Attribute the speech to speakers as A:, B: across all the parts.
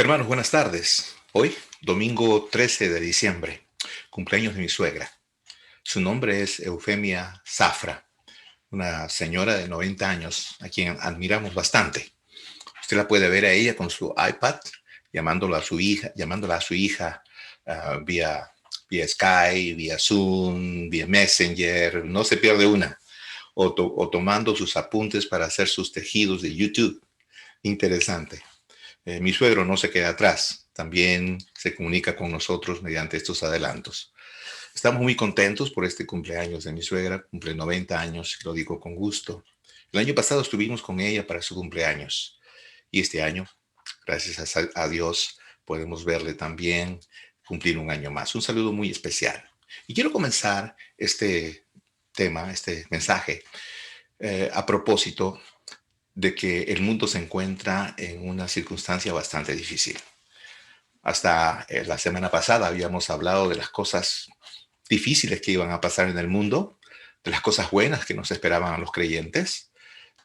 A: Hermanos, buenas tardes. Hoy, domingo 13 de diciembre, cumpleaños de mi suegra. Su nombre es Eufemia Zafra, una señora de 90 años a quien admiramos bastante. Usted la puede ver a ella con su iPad, llamándola a su hija vía Skype, vía Zoom, vía Messenger, no se pierde una, o tomando sus apuntes para hacer sus tejidos de YouTube. Interesante. Mi suegro no se queda atrás, también se comunica con nosotros mediante estos adelantos. Estamos muy contentos por este cumpleaños de mi suegra, cumple 90 años, lo digo con gusto. El año pasado estuvimos con ella para su cumpleaños y este año, gracias a Dios, podemos verle también cumplir un año más. Un saludo muy especial. Y quiero comenzar este tema, este mensaje, a propósito de que el mundo se encuentra en una circunstancia bastante difícil. Hasta la semana pasada habíamos hablado de las cosas difíciles que iban a pasar en el mundo, de las cosas buenas que nos esperaban a los creyentes,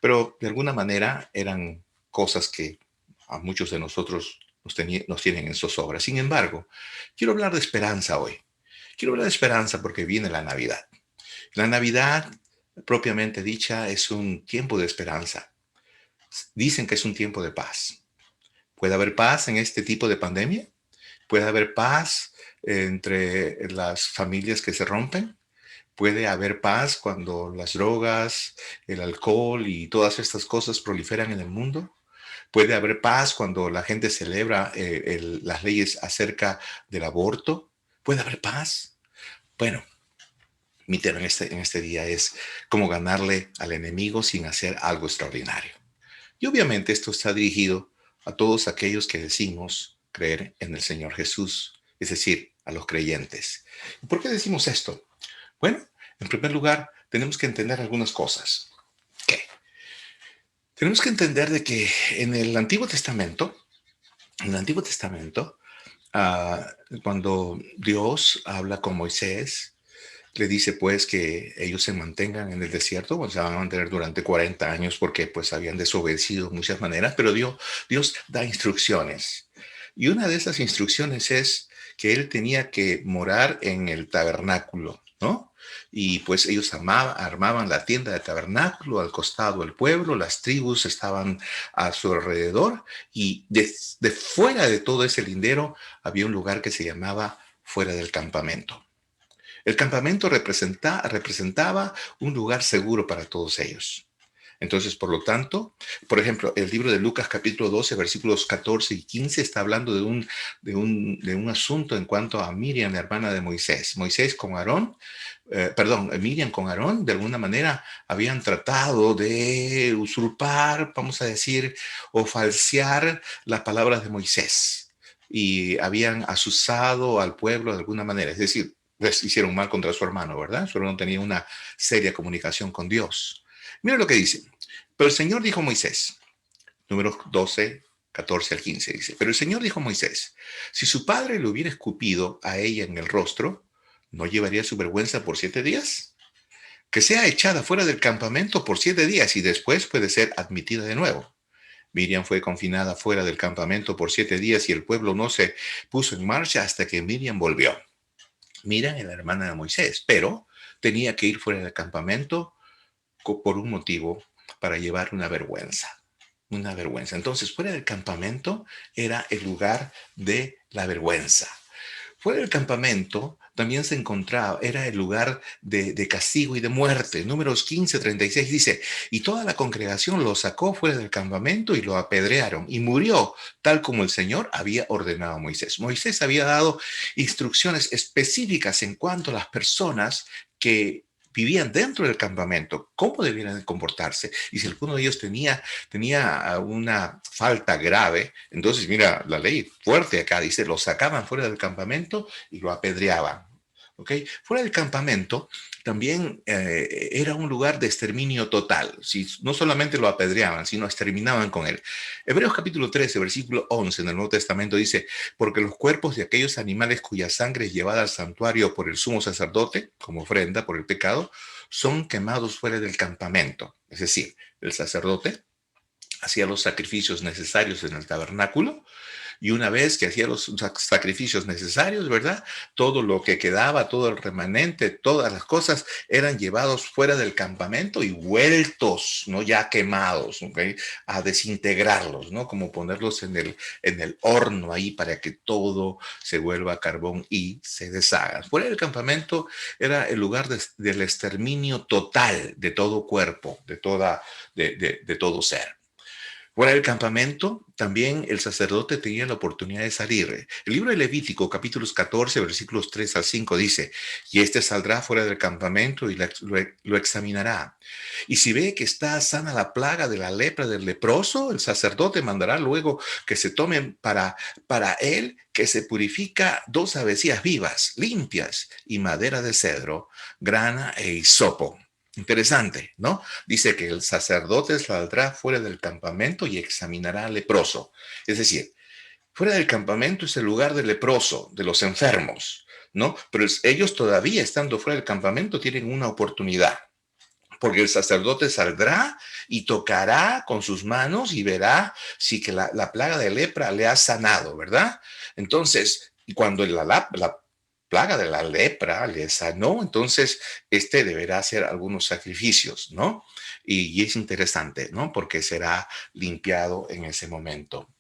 A: pero de alguna manera eran cosas que a muchos de nosotros nos tienen en zozobra. Sin embargo, quiero hablar de esperanza hoy. Quiero hablar de esperanza porque viene la Navidad. La Navidad, propiamente dicha, es un tiempo de esperanza. Dicen que es un tiempo de paz. ¿Puede haber paz en este tipo de pandemia? ¿Puede haber paz entre las familias que se rompen? ¿Puede haber paz cuando las drogas, el alcohol y todas estas cosas proliferan en el mundo? ¿Puede haber paz cuando la gente celebra las leyes acerca del aborto? ¿Puede haber paz? Bueno, mi tema en este día es cómo ganarle al enemigo sin hacer algo extraordinario. Y obviamente esto está dirigido a todos aquellos que decimos creer en el Señor Jesús, es decir, a los creyentes. ¿Y por qué decimos esto? Bueno, en primer lugar, tenemos que entender algunas cosas. ¿Qué? Tenemos que entender de que en el Antiguo Testamento, ah, cuando Dios habla con Moisés, le dice pues que ellos se mantengan en el desierto, pues se van a mantener durante 40 años porque pues habían desobedecido de muchas maneras, pero Dios da instrucciones. Y una de esas instrucciones es que él tenía que morar en el tabernáculo, ¿no? Y pues ellos armaban la tienda de tabernáculo al costado del pueblo, las tribus estaban a su alrededor y de fuera de todo ese lindero había un lugar que se llamaba fuera del campamento. El campamento representaba un lugar seguro para todos ellos. Entonces, por lo tanto, por ejemplo, el libro de Lucas capítulo 12, versículos 14 y 15 está hablando de un asunto en cuanto a Miriam, la hermana de Moisés. Miriam con Aarón, de alguna manera habían tratado de usurpar, vamos a decir, o falsear las palabras de Moisés. Y habían asusado al pueblo de alguna manera. Es decir, les hicieron mal contra su hermano, ¿verdad? Su hermano tenía una seria comunicación con Dios. Mira lo que dice. Pero el Señor dijo a Moisés, números 12, 14 al 15, dice, pero el Señor dijo a Moisés, si su padre le hubiera escupido a ella en el rostro, ¿no llevaría su vergüenza por 7 días? Que sea echada fuera del campamento por 7 días y después puede ser admitida de nuevo. Miriam fue confinada fuera del campamento por 7 días y el pueblo no se puso en marcha hasta que Miriam volvió. Miriam era la hermana de Moisés, pero tenía que ir fuera del campamento por un motivo, para llevar una vergüenza. Una vergüenza. Entonces, fuera del campamento era el lugar de la vergüenza. Fuera del campamento también se encontraba, era el lugar de castigo y de muerte. Números 15, 36 dice, y toda la congregación lo sacó fuera del campamento y lo apedrearon y murió, tal como el Señor había ordenado a Moisés. Moisés había dado instrucciones específicas en cuanto a las personas que vivían dentro del campamento, cómo debían comportarse. Y si alguno de ellos tenía una falta grave, entonces mira, la ley fuerte acá dice, lo sacaban fuera del campamento y lo apedreaban. ¿Ok? Fuera del campamento también era un lugar de exterminio total. Si, no solamente lo apedreaban, sino exterminaban con él. Hebreos capítulo 13, versículo 11 en el Nuevo Testamento dice, porque los cuerpos de aquellos animales cuya sangre es llevada al santuario por el sumo sacerdote, como ofrenda por el pecado, son quemados fuera del campamento. Es decir, el sacerdote hacía los sacrificios necesarios en el tabernáculo, Y una vez que hacía los sacrificios necesarios, ¿verdad? Todo lo que quedaba, todo el remanente, todas las cosas eran llevados fuera del campamento y vueltos, ¿no? Ya quemados, ¿ok? A desintegrarlos, ¿no? Como ponerlos en el horno ahí para que todo se vuelva carbón y se deshaga. Fuera del campamento era el lugar del exterminio total de todo cuerpo, de todo ser. Fuera del campamento, también el sacerdote tenía la oportunidad de salir. El libro de Levítico, capítulos 14, versículos 3 al 5, dice, y este saldrá fuera del campamento y lo examinará. Y si ve que está sana la plaga de la lepra del leproso, el sacerdote mandará luego que se tomen para él, que se purifica 2 avecías vivas, limpias, y madera de cedro, grana e hisopo. Interesante, ¿no? Dice que el sacerdote saldrá fuera del campamento y examinará al leproso. Es decir, fuera del campamento es el lugar del leproso, de los enfermos, ¿no? Pero ellos todavía estando fuera del campamento tienen una oportunidad, porque el sacerdote saldrá y tocará con sus manos y verá si que la plaga de lepra le ha sanado, ¿verdad? Entonces, cuando la plaga de la lepra le sanó, entonces deberá hacer algunos sacrificios, ¿no? Y es interesante, ¿no? Porque será limpiado en ese momento.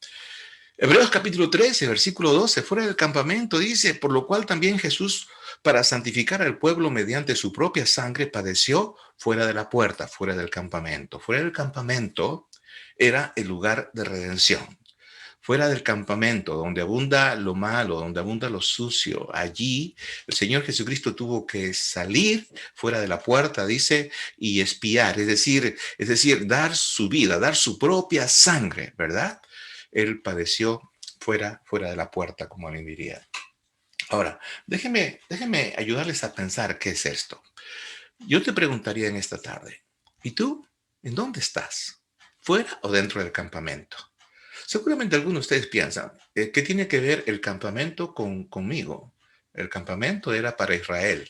A: Hebreos capítulo 13, versículo 12, fuera del campamento dice, por lo cual también Jesús, para santificar al pueblo mediante su propia sangre, padeció fuera de la puerta, fuera del campamento. Fuera del campamento era el lugar de redención. Fuera del campamento, donde abunda lo malo, donde abunda lo sucio, allí el Señor Jesucristo tuvo que salir fuera de la puerta, dice, y espiar, es decir, dar su vida, dar su propia sangre, ¿verdad? Él padeció fuera de la puerta, como alguien diría. Ahora, déjeme ayudarles a pensar qué es esto. Yo te preguntaría en esta tarde, ¿y tú? ¿En dónde estás? ¿Fuera o dentro del campamento? Seguramente algunos de ustedes piensan, ¿qué tiene que ver el campamento conmigo? El campamento era para Israel.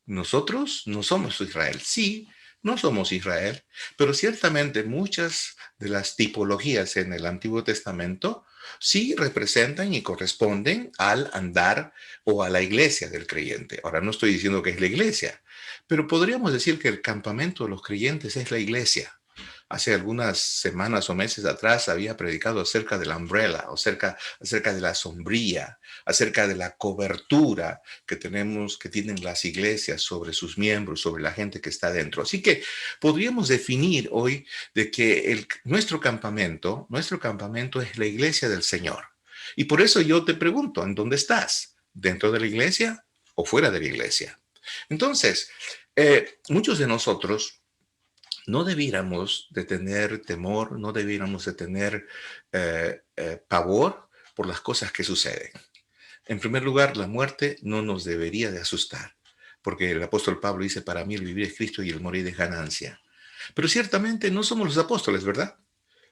A: Nosotros no somos Israel. Sí, no somos Israel, pero ciertamente muchas de las tipologías en el Antiguo Testamento sí representan y corresponden al andar o a la iglesia del creyente. Ahora no estoy diciendo que es la iglesia, pero podríamos decir que el campamento de los creyentes es la iglesia. Hace algunas semanas o meses atrás había predicado acerca de la umbrella, acerca de la sombrilla, acerca de la cobertura que tienen las iglesias sobre sus miembros, sobre la gente que está dentro. Así que podríamos definir hoy de que nuestro campamento es la iglesia del Señor. Y por eso yo te pregunto, ¿en dónde estás? ¿Dentro de la iglesia o fuera de la iglesia? Entonces, muchos de nosotros no debiéramos de tener temor, no debiéramos de tener pavor por las cosas que suceden. En primer lugar, la muerte no nos debería de asustar, porque el apóstol Pablo dice, para mí el vivir es Cristo y el morir es ganancia. Pero ciertamente no somos los apóstoles, ¿verdad?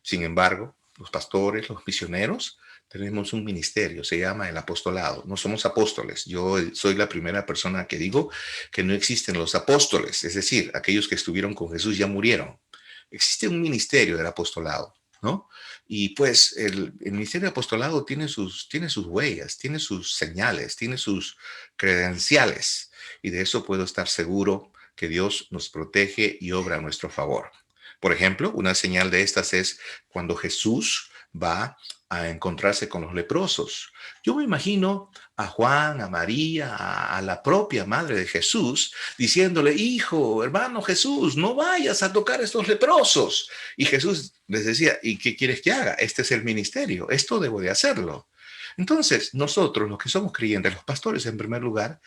A: Sin embargo, los pastores, los misioneros, tenemos un ministerio, se llama el apostolado. No somos apóstoles. Yo soy la primera persona que digo que no existen los apóstoles, es decir, aquellos que estuvieron con Jesús ya murieron. Existe un ministerio del apostolado, ¿no? Y pues el ministerio de apostolado tiene sus huellas, tiene sus señales, tiene sus credenciales. Y de eso puedo estar seguro que Dios nos protege y obra a nuestro favor. Por ejemplo, una señal de estas es cuando Jesús va a encontrarse con los leprosos. Yo me imagino a Juan, a María, a la propia madre de Jesús, diciéndole, hijo, hermano Jesús, no vayas a tocar a estos leprosos. Y Jesús les decía, ¿y qué quieres que haga? Este es el ministerio, esto debo de hacerlo. Entonces, nosotros, los que somos creyentes, los pastores en primer lugar,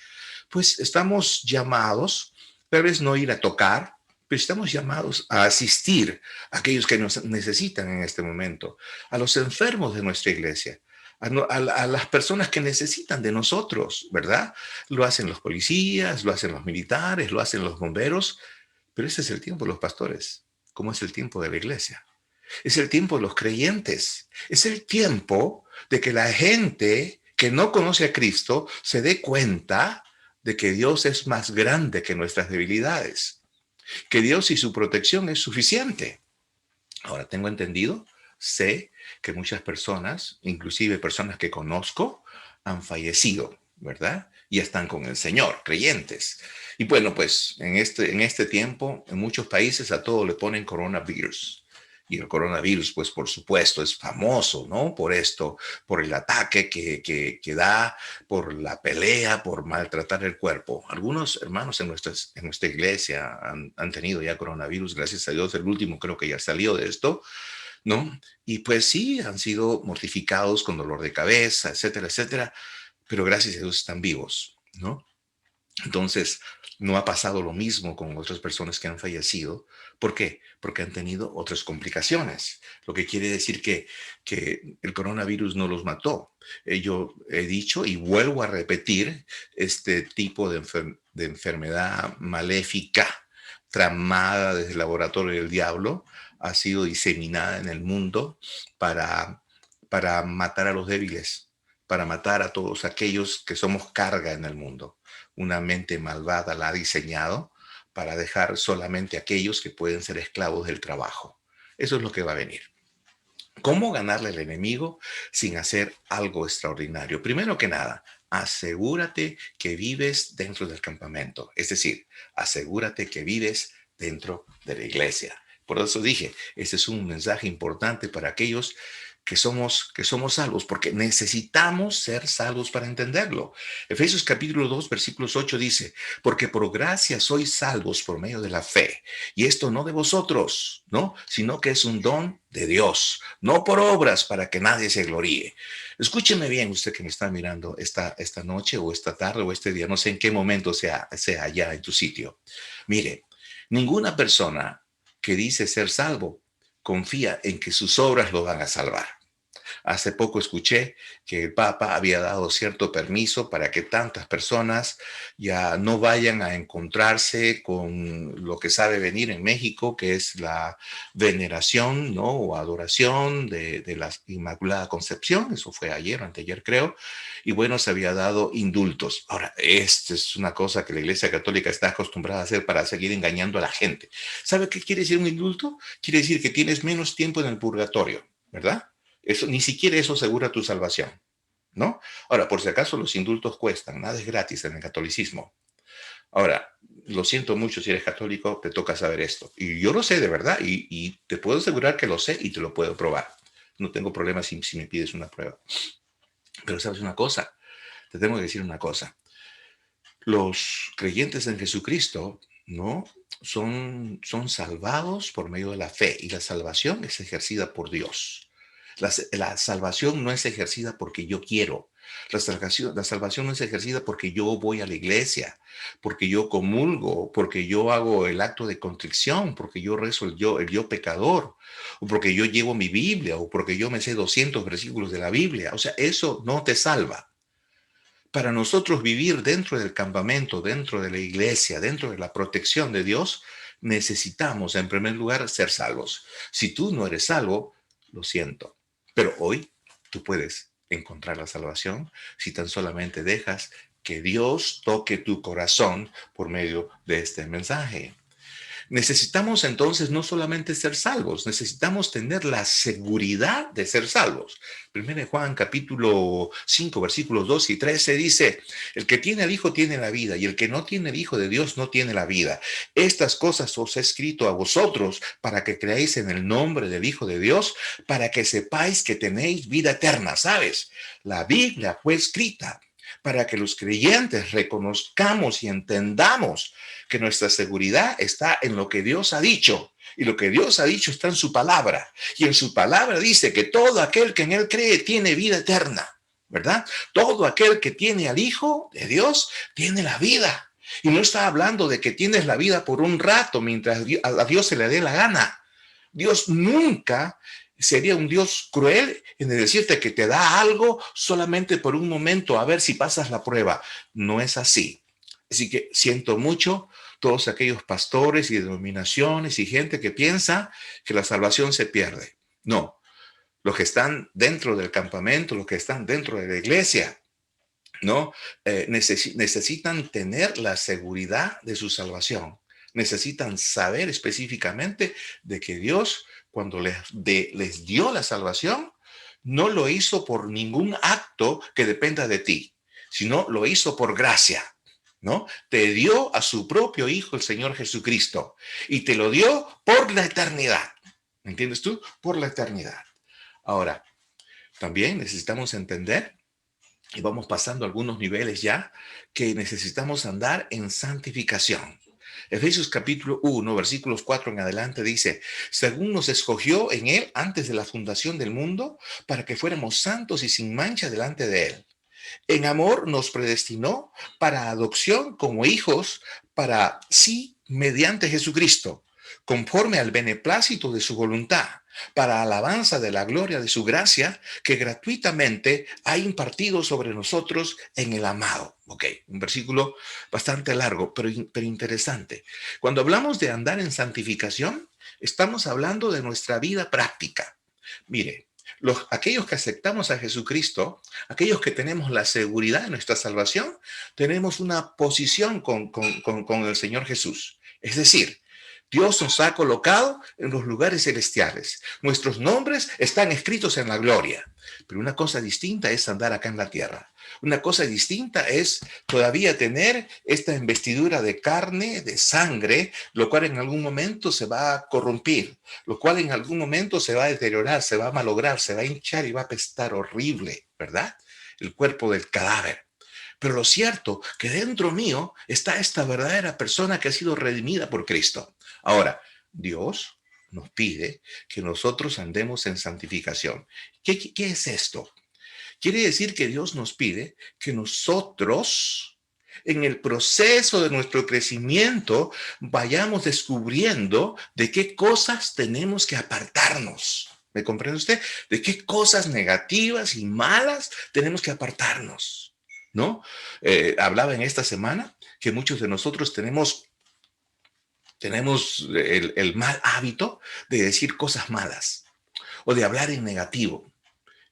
A: pues estamos llamados, tal vez no ir a tocar, pero estamos llamados a asistir a aquellos que nos necesitan en este momento, a los enfermos de nuestra iglesia, a las personas que necesitan de nosotros, ¿verdad? Lo hacen los policías, lo hacen los militares, lo hacen los bomberos, pero ese es el tiempo de los pastores, como es el tiempo de la iglesia. Es el tiempo de los creyentes. Es el tiempo de que la gente que no conoce a Cristo se dé cuenta de que Dios es más grande que nuestras debilidades, que Dios y su protección es suficiente. Ahora, tengo entendido, sé que muchas personas, inclusive personas que conozco, han fallecido, ¿verdad? Y están con el Señor, creyentes. Y bueno, pues en este tiempo, en muchos países a todo le ponen coronavirus. Y el coronavirus, pues por supuesto, es famoso, ¿no? Por esto, por el ataque que da, por la pelea, por maltratar el cuerpo. Algunos hermanos en nuestra iglesia han tenido ya coronavirus, gracias a Dios. El último creo que ya salió de esto, ¿no? Y pues sí, han sido mortificados con dolor de cabeza, etcétera, etcétera, pero gracias a Dios están vivos, ¿no? Entonces, no ha pasado lo mismo con otras personas que han fallecido. ¿Por qué? Porque han tenido otras complicaciones. Lo que quiere decir que el coronavirus no los mató. Yo he dicho y vuelvo a repetir, este tipo de enfermedad maléfica, tramada desde el laboratorio del diablo, ha sido diseminada en el mundo para, para matar a los débiles, para matar a todos aquellos que somos carga en el mundo. Una mente malvada la ha diseñado para dejar solamente aquellos que pueden ser esclavos del trabajo. Eso es lo que va a venir. ¿Cómo ganarle al enemigo sin hacer algo extraordinario? Primero que nada, asegúrate que vives dentro del campamento. Es decir, asegúrate que vives dentro de la iglesia. Por eso dije, este es un mensaje importante para aquellos que somos salvos, porque necesitamos ser salvos para entenderlo. Efesios capítulo 2, versículos 8 dice, porque por gracia sois salvos por medio de la fe, y esto no de vosotros, ¿no? Sino que es un don de Dios, no por obras para que nadie se gloríe. Escúcheme bien usted que me está mirando esta noche o esta tarde o este día, no sé en qué momento sea allá en tu sitio. Mire, ninguna persona que dice ser salvo confía en que sus obras lo van a salvar. Hace poco escuché que el Papa había dado cierto permiso para que tantas personas ya no vayan a encontrarse con lo que sabe venir en México, que es la veneración, ¿no? O adoración de la Inmaculada Concepción. Eso fue ayer o anteayer, creo. Y bueno, se había dado indultos. Ahora, esta es una cosa que la Iglesia Católica está acostumbrada a hacer para seguir engañando a la gente. ¿Sabe qué quiere decir un indulto? Quiere decir que tienes menos tiempo en el purgatorio, ¿verdad? Eso, ni siquiera eso asegura tu salvación, ¿no? Ahora, por si acaso, los indultos cuestan, nada es gratis en el catolicismo. Ahora, lo siento mucho si eres católico, te toca saber esto. Y yo lo sé de verdad, y te puedo asegurar que lo sé y te lo puedo probar. No tengo problema si me pides una prueba. Pero sabes una cosa, te tengo que decir una cosa. Los creyentes en Jesucristo, ¿no? Son salvados por medio de la fe, y la salvación es ejercida por Dios. La salvación no es ejercida porque yo quiero. La salvación no es ejercida porque yo voy a la iglesia, porque yo comulgo, porque yo hago el acto de contrición, porque yo rezo el yo pecador, o porque yo llevo mi Biblia, o porque yo me sé 200 versículos de la Biblia. O sea, eso no te salva. Para nosotros vivir dentro del campamento, dentro de la iglesia, dentro de la protección de Dios, necesitamos, en primer lugar, ser salvos. Si tú no eres salvo, lo siento. Pero hoy tú puedes encontrar la salvación si tan solamente dejas que Dios toque tu corazón por medio de este mensaje. Necesitamos entonces no solamente ser salvos, necesitamos tener la seguridad de ser salvos. Primero Juan capítulo 5 versículos 2 y 13 dice, el que tiene al Hijo tiene la vida, y el que no tiene el Hijo de Dios no tiene la vida. Estas cosas os he escrito a vosotros para que creáis en el nombre del Hijo de Dios, para que sepáis que tenéis vida eterna. ¿Sabes? La Biblia fue escrita para que los creyentes reconozcamos y entendamos que nuestra seguridad está en lo que Dios ha dicho. Y lo que Dios ha dicho está en su palabra. Y en su palabra dice que todo aquel que en él cree tiene vida eterna, ¿verdad? Todo aquel que tiene al Hijo de Dios tiene la vida. Y no está hablando de que tienes la vida por un rato mientras a Dios se le dé la gana. Dios nunca sería un Dios cruel en decirte que te da algo solamente por un momento a ver si pasas la prueba. No es así. Así que siento mucho todos aquellos pastores y denominaciones y gente que piensa que la salvación se pierde. No, los que están dentro del campamento, los que están dentro de la iglesia, ¿no? Necesitan tener la seguridad de su salvación. Necesitan saber específicamente de que Dios, cuando les dio la salvación, no lo hizo por ningún acto que dependa de ti, sino lo hizo por gracia, ¿no? Te dio a su propio Hijo, el Señor Jesucristo, y te lo dio por la eternidad. ¿Me entiendes tú? Por la eternidad. Ahora, también necesitamos entender, y vamos pasando algunos niveles ya, que necesitamos andar en santificación. Efesios capítulo 1, versículos 4 en adelante dice, según nos escogió en él antes de la fundación del mundo, para que fuéramos santos y sin mancha delante de él. En amor nos predestinó para adopción como hijos para sí mediante Jesucristo, conforme al beneplácito de su voluntad, para alabanza de la gloria de su gracia que gratuitamente ha impartido sobre nosotros en el amado. Ok, un versículo bastante largo, pero interesante. Cuando hablamos de andar en santificación, estamos hablando de nuestra vida práctica. Mire, aquellos que aceptamos a Jesucristo, aquellos que tenemos la seguridad de nuestra salvación, tenemos una posición con el Señor Jesús. Es decir, Dios nos ha colocado en los lugares celestiales. Nuestros nombres están escritos en la gloria. Pero una cosa distinta es andar acá en la tierra. Una cosa distinta es todavía tener esta investidura de carne, de sangre, lo cual en algún momento se va a corrompir, lo cual en algún momento se va a deteriorar, se va a malograr, se va a hinchar y va a apestar horrible, ¿verdad? El cuerpo del cadáver. Pero lo cierto que dentro mío está esta verdadera persona que ha sido redimida por Cristo. Ahora, Dios nos pide que nosotros andemos en santificación. ¿Qué es esto? Quiere decir que Dios nos pide que nosotros, en el proceso de nuestro crecimiento, vayamos descubriendo de qué cosas tenemos que apartarnos. ¿Me comprende usted? De qué cosas negativas y malas tenemos que apartarnos, ¿no? Hablaba en esta semana que muchos de nosotros tenemos el mal hábito de decir cosas malas o de hablar en negativo.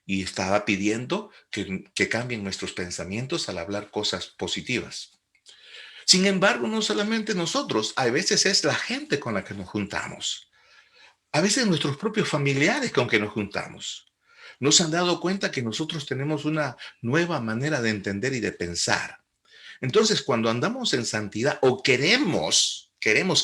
A: Y estaba pidiendo que cambien nuestros pensamientos al hablar cosas positivas. Sin embargo, no solamente nosotros, a veces es la gente con la que nos juntamos. A veces nuestros propios familiares con que nos juntamos. No se han dado cuenta que nosotros tenemos una nueva manera de entender y de pensar. Entonces, cuando andamos en santidad o queremos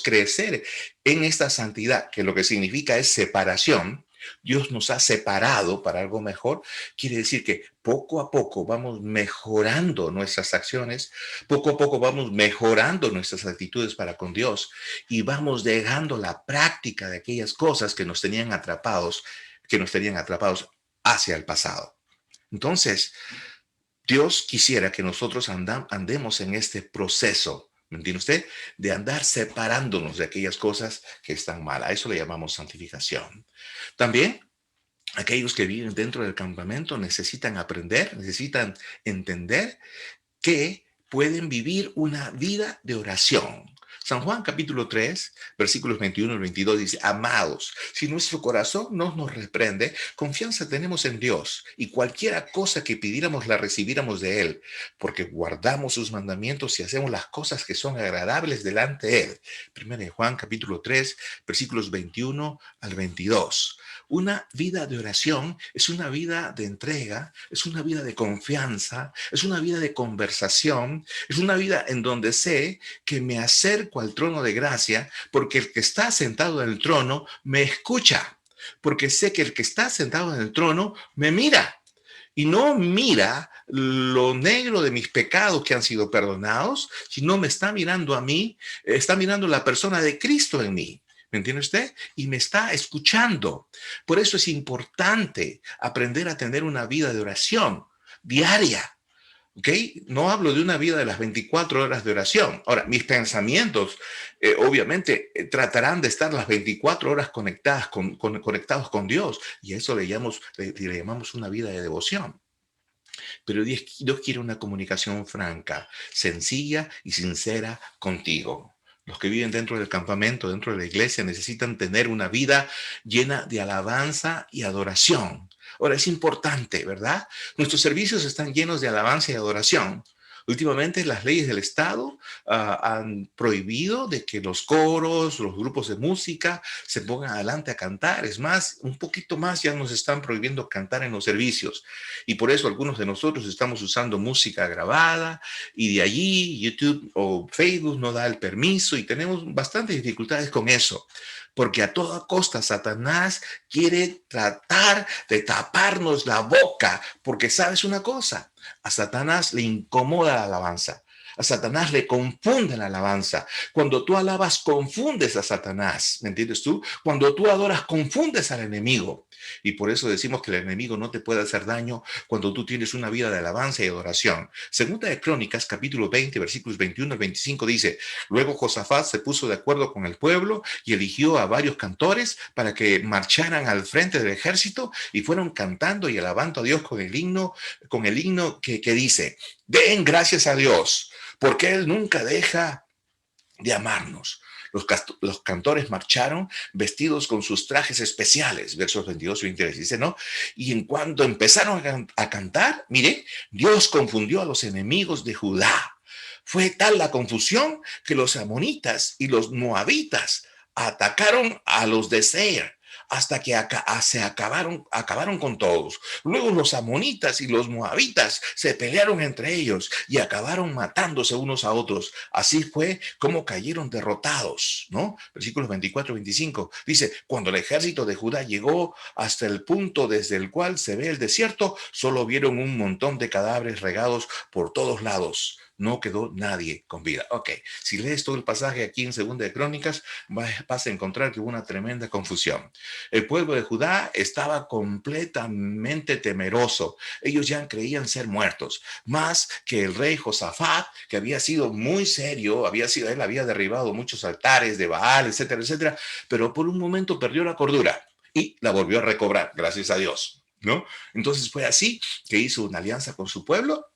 A: crecer en esta santidad, que lo que significa es separación, Dios nos ha separado para algo mejor, quiere decir que poco a poco vamos mejorando nuestras acciones, poco a poco vamos mejorando nuestras actitudes para con Dios y vamos dejando la práctica de aquellas cosas que nos tenían atrapados hacia el pasado. Entonces, Dios quisiera que nosotros andemos en este proceso, ¿me entiende usted? De andar separándonos de aquellas cosas que están mal. A eso le llamamos santificación. También aquellos que viven dentro del campamento necesitan aprender, necesitan entender que pueden vivir una vida de oración. San Juan capítulo 3, versículos 21 y 22 dice, amados, si nuestro corazón no nos reprende, confianza tenemos en Dios y cualquiera cosa que pidiéramos la recibiéramos de Él, porque guardamos sus mandamientos y hacemos las cosas que son agradables delante de Él. Primero de Juan capítulo 3, versículos 21 al 22. Una vida de oración es una vida de entrega, es una vida de confianza, es una vida de conversación, es una vida en donde sé que me acerco al trono de gracia porque el que está sentado en el trono me escucha, porque sé que el que está sentado en el trono me mira y no mira lo negro de mis pecados que han sido perdonados, sino me está mirando a mí, está mirando la persona de Cristo en mí. ¿Me entiende usted? Y me está escuchando. Por eso es importante aprender a tener una vida de oración diaria. ¿Ok? No hablo de una vida de las 24 horas de oración. Ahora, mis pensamientos, obviamente, tratarán de estar las 24 horas conectados con Dios. Y a eso le llamamos una vida de devoción. Pero Dios quiere una comunicación franca, sencilla y sincera contigo. Los que viven dentro del campamento, dentro de la iglesia, necesitan tener una vida llena de alabanza y adoración. Ahora, es importante, ¿verdad? Nuestros servicios están llenos de alabanza y adoración, Últimamente las leyes del Estado han prohibido de que los coros, los grupos de música se pongan adelante a cantar. Es más, un poquito más ya nos están prohibiendo cantar en los servicios. Y por eso algunos de nosotros estamos usando música grabada y de allí YouTube o Facebook no da el permiso y tenemos bastantes dificultades con eso. Porque a toda costa Satanás quiere tratar de taparnos la boca, porque sabes una cosa, a Satanás le incomoda la alabanza. A Satanás le confunde la alabanza. Cuando tú alabas, confundes a Satanás. ¿Me entiendes tú? Cuando tú adoras, confundes al enemigo. Y por eso decimos que el enemigo no te puede hacer daño cuando tú tienes una vida de alabanza y adoración. Segunda de Crónicas, capítulo 20, versículos 21 al 25 dice, luego Josafat se puso de acuerdo con el pueblo y eligió a varios cantores para que marcharan al frente del ejército y fueron cantando y alabando a Dios con el himno que dice, den gracias a Dios, porque Él nunca deja de amarnos. Los cantores marcharon vestidos con sus trajes especiales, versos 22 y 23, dice, ¿no? Y en cuanto empezaron a cantar, mire, Dios confundió a los enemigos de Judá. Fue tal la confusión que los amonitas y los moabitas atacaron a los de Seir hasta que se acabaron con todos. Luego los amonitas y los moabitas se pelearon entre ellos y acabaron matándose unos a otros. Así fue como cayeron derrotados, ¿no? Versículos 24 y 25. Dice, cuando el ejército de Judá llegó hasta el punto desde el cual se ve el desierto, solo vieron un montón de cadáveres regados por todos lados. No quedó nadie con vida. Ok, si lees todo el pasaje aquí en Segunda de Crónicas, vas a encontrar que hubo una tremenda confusión. El pueblo de Judá estaba completamente temeroso. Ellos ya creían ser muertos, más que el rey Josafat, que había sido muy serio, él había derribado muchos altares de Baal, etcétera, etcétera, pero por un momento perdió la cordura y la volvió a recobrar, gracias a Dios, ¿no? Entonces fue así que hizo una alianza con su pueblo.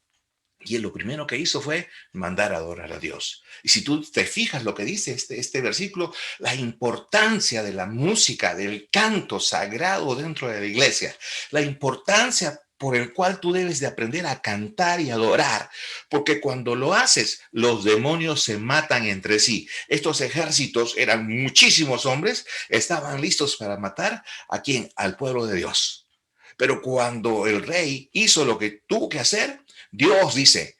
A: Y él lo primero que hizo fue mandar a adorar a Dios. Y si tú te fijas lo que dice este versículo, la importancia de la música, del canto sagrado dentro de la iglesia, la importancia por el cual tú debes de aprender a cantar y adorar, porque cuando lo haces, los demonios se matan entre sí. Estos ejércitos eran muchísimos hombres, estaban listos para matar a quién, al pueblo de Dios. Pero cuando el rey hizo lo que tuvo que hacer, Dios dice,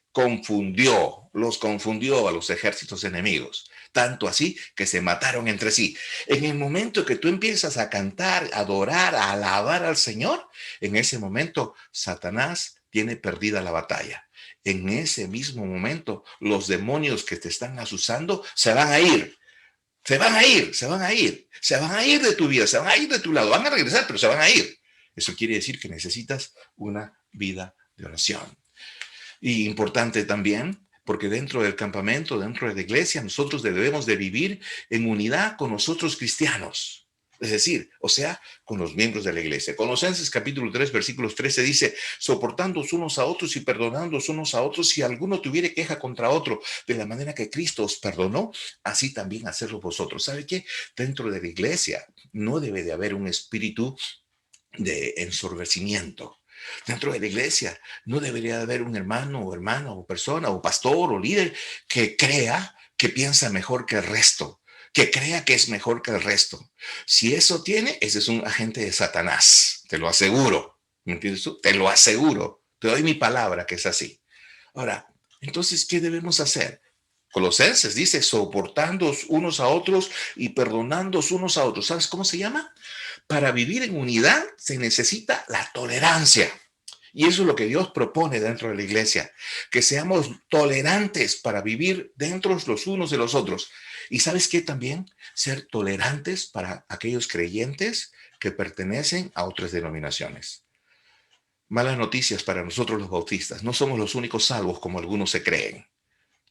A: los confundió a los ejércitos enemigos. Tanto así que se mataron entre sí. En el momento que tú empiezas a cantar, a adorar, a alabar al Señor, en ese momento Satanás tiene perdida la batalla. En ese mismo momento, los demonios que te están asusando se van a ir. Se van a ir, se van a ir, se van a ir de tu vida, se van a ir de tu lado, van a regresar, pero se van a ir. Eso quiere decir que necesitas una vida de oración. Y importante también, porque dentro del campamento, dentro de la iglesia, nosotros debemos de vivir en unidad con nosotros cristianos. Es decir, o sea, con los miembros de la iglesia. Colosenses capítulo 3, versículos 13 dice, soportándoos unos a otros y perdonándoos unos a otros si alguno tuviere queja contra otro, de la manera que Cristo os perdonó, así también hacerlo vosotros. ¿Sabe qué? Dentro de la iglesia no debe de haber un espíritu de ensorbecimiento. Dentro de la iglesia no debería haber un hermano o hermana o persona o pastor o líder que crea que piensa mejor que el resto, que crea que es mejor que el resto. Si eso tiene, ese es un agente de Satanás, te lo aseguro. ¿Me entiendes tú? Te lo aseguro. Te doy mi palabra que es así. Ahora, entonces, ¿qué debemos hacer? Colosenses dice, soportándoos unos a otros y perdonándoos unos a otros. ¿Sabes cómo se llama? Para vivir en unidad se necesita la tolerancia. Y eso es lo que Dios propone dentro de la iglesia, que seamos tolerantes para vivir dentro los unos de los otros. Y sabes qué también, ser tolerantes para aquellos creyentes que pertenecen a otras denominaciones. Malas noticias para nosotros los bautistas, no somos los únicos salvos como algunos se creen.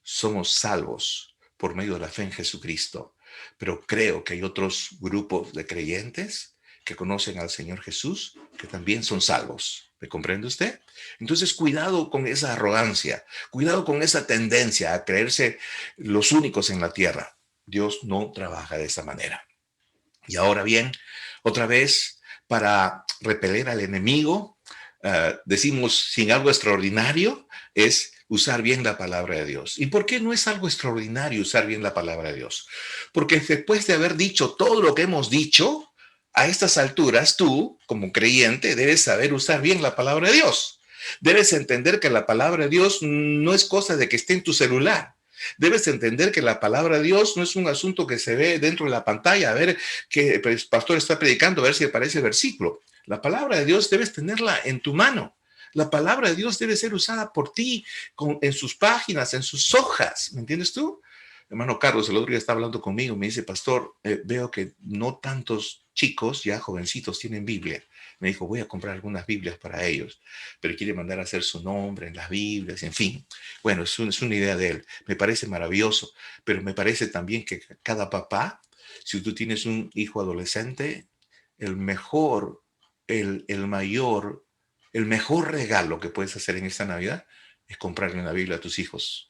A: Somos salvos por medio de la fe en Jesucristo, pero creo que hay otros grupos de creyentes que conocen al Señor Jesús que también son salvos. ¿Me comprende usted? Entonces, cuidado con esa arrogancia, cuidado con esa tendencia a creerse los únicos en la tierra. Dios no trabaja de esa manera. Y ahora bien, otra vez, para repeler al enemigo, decimos sin algo extraordinario, es usar bien la palabra de Dios. ¿Y por qué no es algo extraordinario usar bien la palabra de Dios? Porque después de haber dicho todo lo que hemos dicho, a estas alturas tú, como creyente, debes saber usar bien la palabra de Dios. Debes entender que la palabra de Dios no es cosa de que esté en tu celular. Debes entender que la palabra de Dios no es un asunto que se ve dentro de la pantalla, a ver que el pastor está predicando, a ver si aparece el versículo. La palabra de Dios debes tenerla en tu mano. La palabra de Dios debe ser usada por ti en sus páginas, en sus hojas. ¿Me entiendes tú? Hermano Carlos, el otro día está hablando conmigo, me dice, pastor, veo que no tantos chicos, ya jovencitos, tienen Biblia. Me dijo, voy a comprar algunas Biblias para ellos, pero quiere mandar a hacer su nombre en las Biblias, en fin. Bueno, es una idea de él. Me parece maravilloso, pero me parece también que cada papá, si tú tienes un hijo adolescente, el mejor, el mayor, el mejor regalo que puedes hacer en esta Navidad es comprarle una Biblia a tus hijos.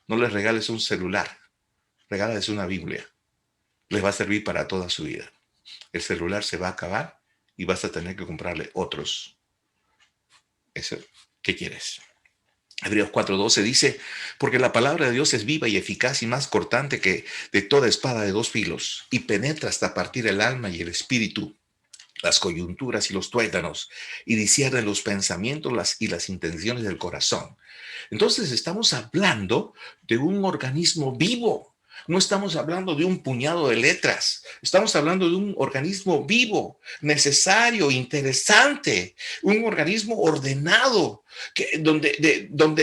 A: No les regales un celular, regálales una Biblia. Les va a servir para toda su vida. El celular se va a acabar y vas a tener que comprarle otros. Eso, ¿qué quieres? Hebreos 4:12 dice, porque la palabra de Dios es viva y eficaz y más cortante que de toda espada de dos filos, y penetra hasta partir el alma y el espíritu, las coyunturas y los tuétanos, y discierne los pensamientos y las intenciones del corazón. Entonces estamos hablando de un organismo vivo. No estamos hablando de un puñado de letras. Estamos hablando de un organismo vivo, necesario, interesante, un organismo ordenado,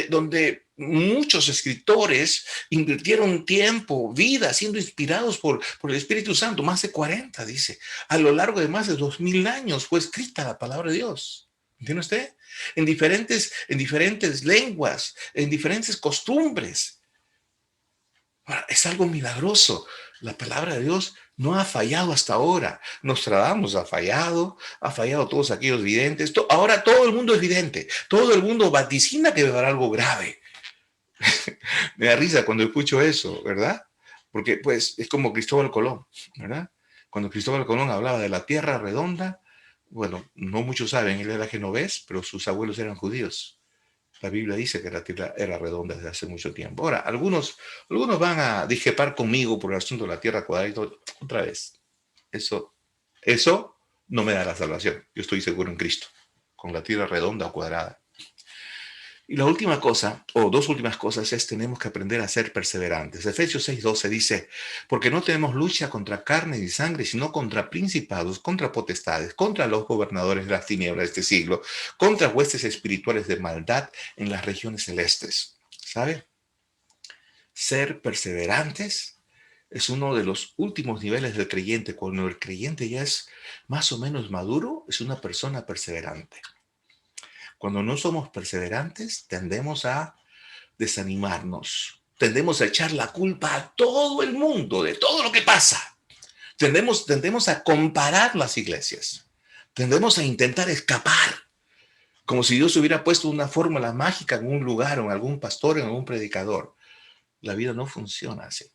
A: donde muchos escritores invirtieron tiempo, vida, siendo inspirados por el Espíritu Santo. Más de 40, dice. A lo largo de más de 2000 años fue escrita la palabra de Dios. ¿Entiende usted? En diferentes lenguas, en diferentes costumbres. Ahora, es algo milagroso. La palabra de Dios no ha fallado hasta ahora. Nostradamus ha fallado todos aquellos videntes. Ahora todo el mundo es vidente. Todo el mundo vaticina que va a haber algo grave. Me da risa cuando escucho eso, ¿verdad? Porque pues es como Cristóbal Colón, ¿verdad? Cuando Cristóbal Colón hablaba de la tierra redonda, bueno, no muchos saben, él era genovés, pero sus abuelos eran judíos. La Biblia dice que la tierra era redonda desde hace mucho tiempo. Ahora, algunos van a disquepar conmigo por el asunto de la tierra cuadrada y todo. Otra vez, eso no me da la salvación. Yo estoy seguro en Cristo, con la tierra redonda o cuadrada. Y la última cosa, o dos últimas cosas, es tenemos que aprender a ser perseverantes. Efesios 6:12 dice, porque no tenemos lucha contra carne y sangre, sino contra principados, contra potestades, contra los gobernadores de las tinieblas de este siglo, contra huestes espirituales de maldad en las regiones celestes. ¿Sabe? Ser perseverantes es uno de los últimos niveles del creyente. Cuando el creyente ya es más o menos maduro, es una persona perseverante. Cuando no somos perseverantes, tendemos a desanimarnos, tendemos a echar la culpa a todo el mundo de todo lo que pasa. Tendemos a comparar las iglesias, tendemos a intentar escapar, como si Dios hubiera puesto una fórmula mágica en un lugar, o en algún pastor, en algún predicador. La vida no funciona así.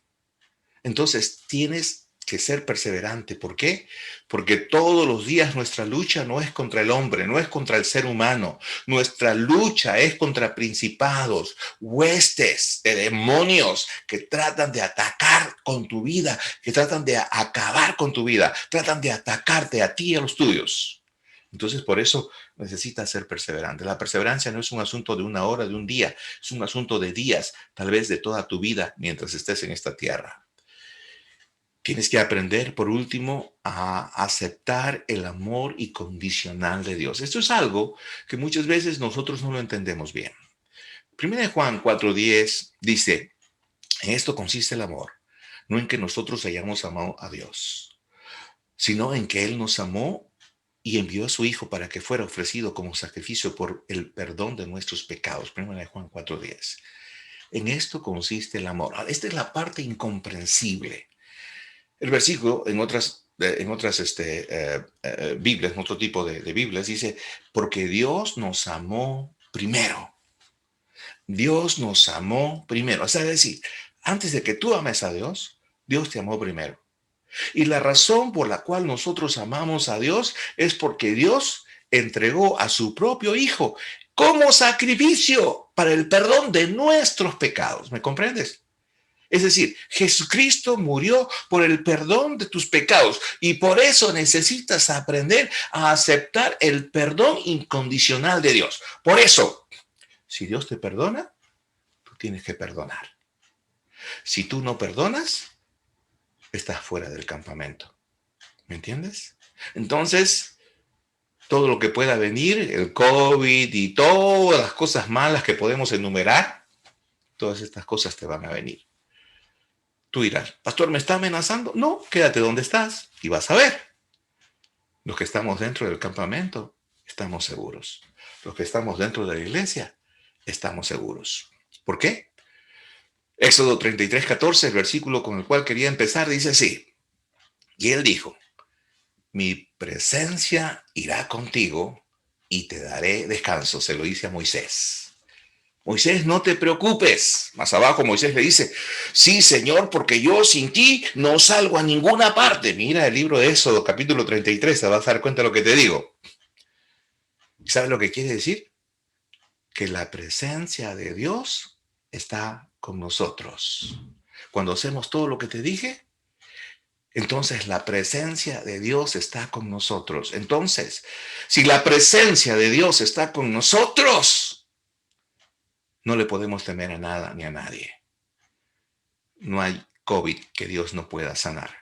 A: Entonces tienes que ser perseverante. ¿Por qué? Porque todos los días nuestra lucha no es contra el hombre, no es contra el ser humano. Nuestra lucha es contra principados, huestes de demonios que tratan de atacar con tu vida, que tratan de acabar con tu vida, tratan de atacarte a ti y a los tuyos. Entonces, por eso necesitas ser perseverante. La perseverancia no es un asunto de una hora, de un día, es un asunto de días, tal vez de toda tu vida mientras estés en esta tierra. Tienes que aprender, por último, a aceptar el amor incondicional de Dios. Esto es algo que muchas veces nosotros no lo entendemos bien. Primera de Juan 4:10 dice, en esto consiste el amor, no en que nosotros hayamos amado a Dios, sino en que Él nos amó y envió a su Hijo para que fuera ofrecido como sacrificio por el perdón de nuestros pecados. Primera de Juan 4:10. En esto consiste el amor. Esta es la parte incomprensible. El versículo en otras Biblias, en otro tipo de Biblias, dice, porque Dios nos amó primero. Dios nos amó primero. O sea, es decir, antes de que tú ames a Dios, Dios te amó primero. Y la razón por la cual nosotros amamos a Dios es porque Dios entregó a su propio Hijo como sacrificio para el perdón de nuestros pecados. ¿Me comprendes? Es decir, Jesucristo murió por el perdón de tus pecados y por eso necesitas aprender a aceptar el perdón incondicional de Dios. Por eso, si Dios te perdona, tú tienes que perdonar. Si tú no perdonas, estás fuera del campamento. ¿Me entiendes? Entonces, todo lo que pueda venir, el COVID y todas las cosas malas que podemos enumerar, todas estas cosas te van a venir. Tú dirás, pastor, ¿me está amenazando? No, quédate donde estás y vas a ver. Los que estamos dentro del campamento, estamos seguros. Los que estamos dentro de la iglesia, estamos seguros. ¿Por qué? Éxodo 33:14, el versículo con el cual quería empezar, dice así. Y él dijo, mi presencia irá contigo y te daré descanso. Se lo dice a Moisés. Moisés, no te preocupes. Más abajo Moisés le dice, sí, Señor, porque yo sin ti no salgo a ninguna parte. Mira el libro de Éxodo, capítulo 33, te vas a dar cuenta de lo que te digo. ¿Sabes lo que quiere decir? Que la presencia de Dios está con nosotros. Cuando hacemos todo lo que te dije, entonces la presencia de Dios está con nosotros. Entonces, si la presencia de Dios está con nosotros, no le podemos temer a nada ni a nadie. No hay COVID que Dios no pueda sanar.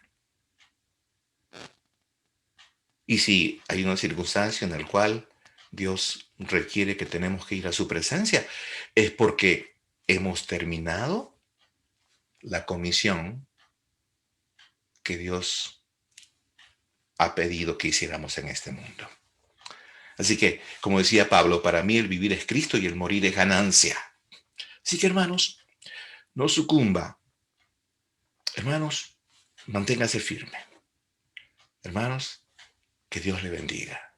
A: Y si hay una circunstancia en la cual Dios requiere que tenemos que ir a su presencia, es porque hemos terminado la comisión que Dios ha pedido que hiciéramos en este mundo. Así que, como decía Pablo, para mí el vivir es Cristo y el morir es ganancia. Así que, hermanos, no sucumba. Hermanos, manténgase firme. Hermanos, que Dios le bendiga.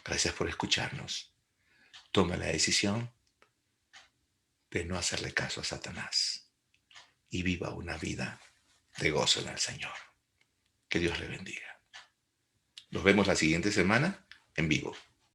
A: Gracias por escucharnos. Tome la decisión de no hacerle caso a Satanás y viva una vida de gozo en el Señor. Que Dios le bendiga. Nos vemos la siguiente semana en vivo.